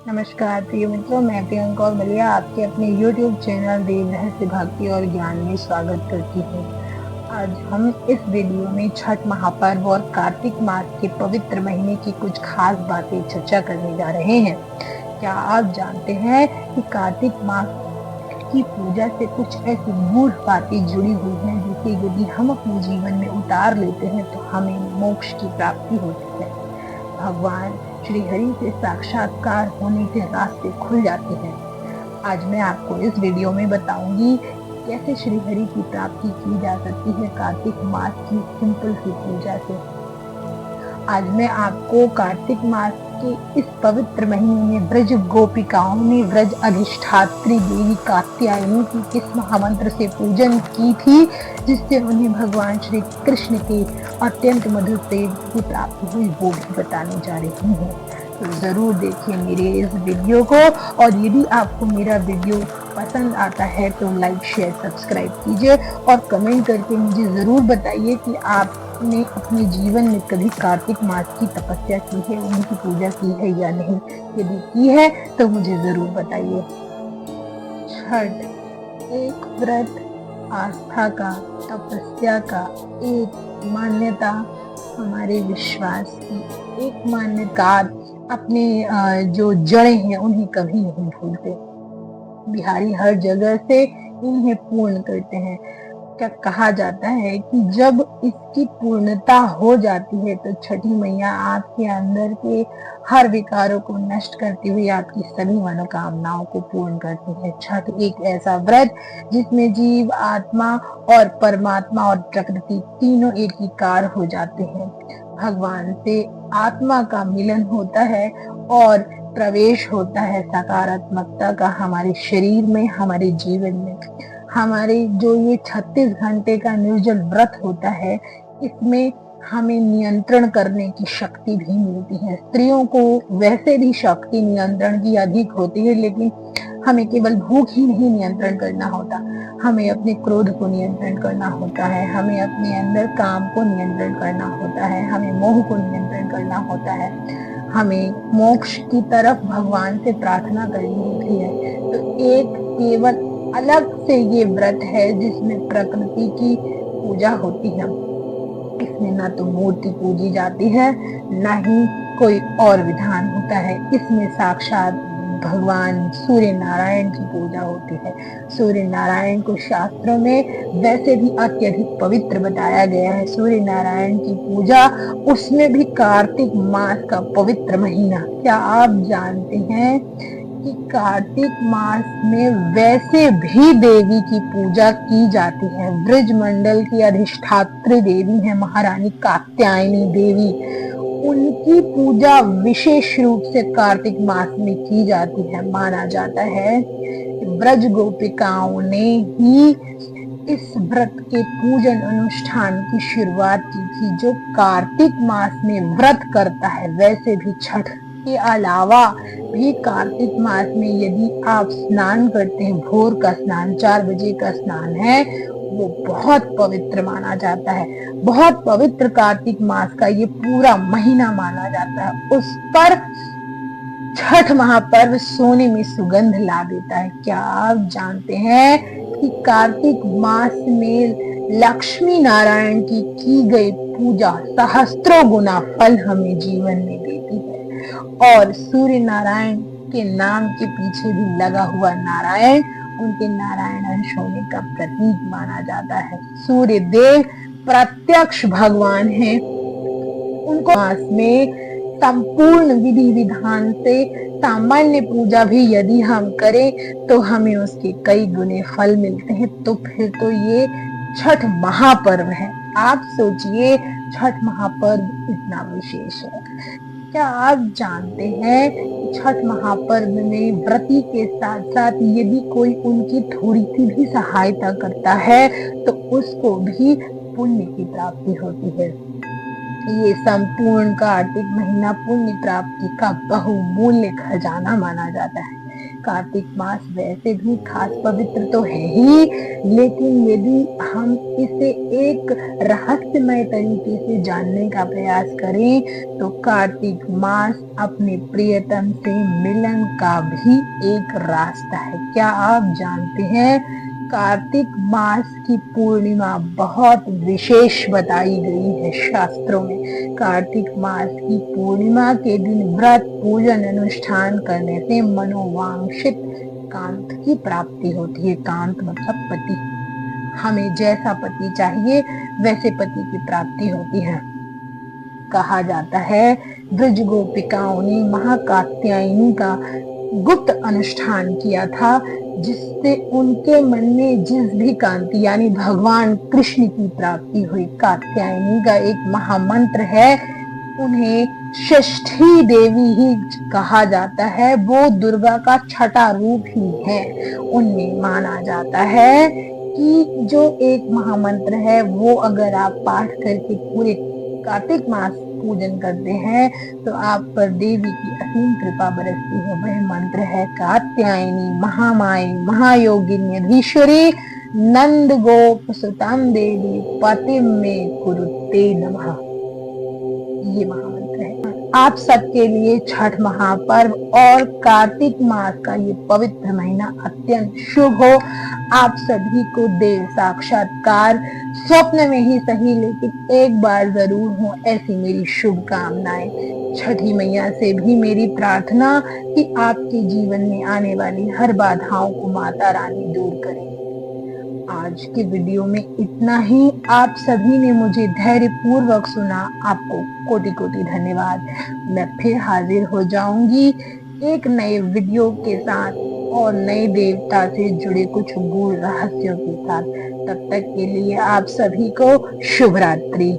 नमस्कार प्रिय मित्रों, मैं प्रियंका और मलिया आपके अपने YouTube चैनल देव रहस्य भक्ति और ज्ञान में स्वागत करती हूँ। आज हम इस वीडियो में छठ महापर्व और कार्तिक मास के पवित्र महीने की कुछ खास बातें चर्चा करने जा रहे हैं। क्या आप जानते हैं कि कार्तिक मास की पूजा से कुछ ऐसी गूढ़ बातें जुड़ी हुई हैं जिसे यदि हम अपने जीवन में उतार लेते हैं तो हमें मोक्ष की प्राप्ति होती है। भगवान श्री हरि से साक्षात्कार होने के रास्ते खुल जाते हैं। आज मैं आपको इस वीडियो में बताऊंगी कैसे श्री हरि की प्राप्ति की जा सकती है कार्तिक मास की सिंपल सी पूजा से। आज मैं आपको कार्तिक मास के इस पवित्र महीने में ब्रज गोपिकाओं ने ब्रज अधिष्ठात्री देवी कात्यायनी की किस महामंत्र से पूजन की थी जिससे उन्हें भगवान श्री कृष्ण के अत्यंत मधुर प्रेम की प्राप्ति हुई, वो भी बताने जा रही हूँ। तो जरूर देखिए मेरे इस वीडियो को, और यदि आपको मेरा वीडियो पसंद आता है तो लाइक शेयर सब्सक्राइब कीजिए और कमेंट करके मुझे जरूर बताइए कि आपने अपने जीवन में कभी कार्तिक मास की तपस्या की है, उनकी पूजा की है या नहीं। यदि की है तो मुझे जरूर बताइए। छठ एक व्रत, आस्था का, तपस्या का एक मान्यता, हमारे विश्वास की एक मान्यता। अपने जो जड़ें हैं उन्हें कभी नहीं भूलते। बिहारी हर जगह से इन्हें पूर्ण करते हैं। क्या कहा जाता है कि जब इसकी पूर्णता हो जाती है तो छठी मैया आपके अंदर के हर विकारों को नष्ट करती हुई आपकी सभी मनोकामनाओं को पूर्ण करती है। छठ एक ऐसा व्रत जिसमें जीव, आत्मा और परमात्मा और प्रकृति तीनों एकीकार हो जाते हैं। भगवान से आत्मा का मिलन होता है और प्रवेश होता है सकारात्मकता का हमारे शरीर में, हमारे जीवन में। हमारे जो ये 36 घंटे का निर्जल व्रत होता है, इसमें हमें नियंत्रण करने की शक्ति भी मिलती है। स्त्रियों को वैसे भी शक्ति नियंत्रण की अधिक होती है, लेकिन हमें केवल भूख ही नहीं नियंत्रण करना होता, हमें अपने क्रोध को नियंत्रण करना होता है, हमें अपने अंदर काम को नियंत्रण करना होता है, हमें मोह को नियंत्रण करना होता है, हमें मोक्ष की तरफ भगवान से प्रार्थना करनी होती है। तो एक केवल अलग से ये व्रत है जिसमें प्रकृति की पूजा होती है। इसमें ना तो मूर्ति पूजी जाती है, ना ही कोई और विधान होता है। इसमें साक्षात भगवान सूर्य नारायण की पूजा होती है। सूर्य नारायण को शास्त्रों में वैसे भी अत्यधिक पवित्र बताया गया है। सूर्य नारायण की पूजा, उसमें भी कार्तिक मास का पवित्र महीना। क्या आप जानते हैं कि कार्तिक मास में वैसे भी देवी की पूजा की जाती है। ब्रज मंडल की अधिष्ठात्री देवी है महारानी कात्यायनी देवी। उनकी पूजा विशेष रूप से कार्तिक मास में की जाती है। माना जाता है कि ब्रज गोपिकाओं ने ही इस व्रत के पूजन अनुष्ठान की शुरुआत की थी। जो कार्तिक मास में व्रत करता है, वैसे भी छठ के अलावा भी कार्तिक मास में यदि आप स्नान करते हैं, भोर का स्नान, 4 बजे का स्नान है, वो बहुत पवित्र माना जाता है। बहुत पवित्र कार्तिक मास का ये पूरा महीना माना जाता है। उस पर छठ महापर्व सोने में सुगंध ला देता है। क्या आप जानते हैं कि कार्तिक मास में लक्ष्मी नारायण की गई पूजा सहस्त्रों गुना फल हमें जीवन में देती है। और सूर्य नारायण के नाम के पीछे भी लगा हुआ नारायण उनके नारायण अंश होने का प्रतीक माना जाता है। सूर्य देव प्रत्यक्ष भगवान हैं। उनको मास में संपूर्ण विधि विधान से सामान्य पूजा भी यदि हम करें तो हमें उसके कई गुने फल मिलते हैं। तो फिर तो ये छठ महापर्व है। आप सोचिए, छठ महापर्व इतना विशेष है। क्या आप जानते हैं कि छठ महापर्व में व्रती के साथ साथ यदि कोई उनकी थोड़ी सी भी सहायता करता है तो उसको भी पुण्य की प्राप्ति होती है। ये संपूर्ण कार्तिक महीना पुण्य प्राप्ति का बहुमूल्य खजाना माना जाता है। कार्तिक मास वैसे भी खास पवित्र तो है ही, लेकिन यदि हम इसे एक रहस्यमय तरीके से जानने का प्रयास करें तो कार्तिक मास अपने प्रियतम से मिलन का भी एक रास्ता है। क्या आप जानते हैं कार्तिक मास की पूर्णिमा बहुत विशेष बताई गई है शास्त्रों में। कार्तिक मास की पूर्णिमा के दिन व्रत पूजन अनुष्ठान करने से मनोवांछित कांत की प्राप्ति होती है। कांत मतलब पति, हमें जैसा पति चाहिए वैसे पति की प्राप्ति होती है। कहा जाता है ब्रज गोपिकाओं ने महाकात्यायनी का गुप्त अनुष्ठान किया था, जिससे उनके मन में जिस भी कांति यानी भगवान कृष्ण की प्राप्ति हुई। कात्यायनी का एक महामंत्र है, उन्हें षष्ठी देवी ही कहा जाता है, वो दुर्गा का छठा रूप ही है। उनमें माना जाता है कि जो एक महामंत्र है वो अगर आप पाठ करके पूरे कार्तिक मास पूजन करते हैं तो आप पर देवी की असीम कृपा बरसती है। वह मंत्र है कात्यायनी महामाई महायोगिन्यधीश्वरी नंद गोप सुताम देवी पतिम में कुरुते नमः। ये महामंत्र है आप सबके लिए। छठ महापर्व और कार्तिक मास का ये पवित्र महीना अत्यंत शुभ हो। आप सभी को देव साक्षात्कार स्वप्न में ही सही लेकिन एक बार जरूर हो, ऐसी मेरी शुभकामनाएं। छठी मैया से भी मेरी प्रार्थना कि आपके जीवन में आने वाली हर बाधाओं को माता रानी दूर करे। आज के वीडियो में इतना ही। आप सभी ने मुझे धैर्य पूर्वक सुना, आपको कोटि कोटि धन्यवाद। मैं फिर हाजिर हो जाऊंगी एक नए वीडियो के साथ और नए देवता से जुड़े कुछ गूढ़ रहस्यों के साथ। तब तक के लिए आप सभी को शुभ रात्रि।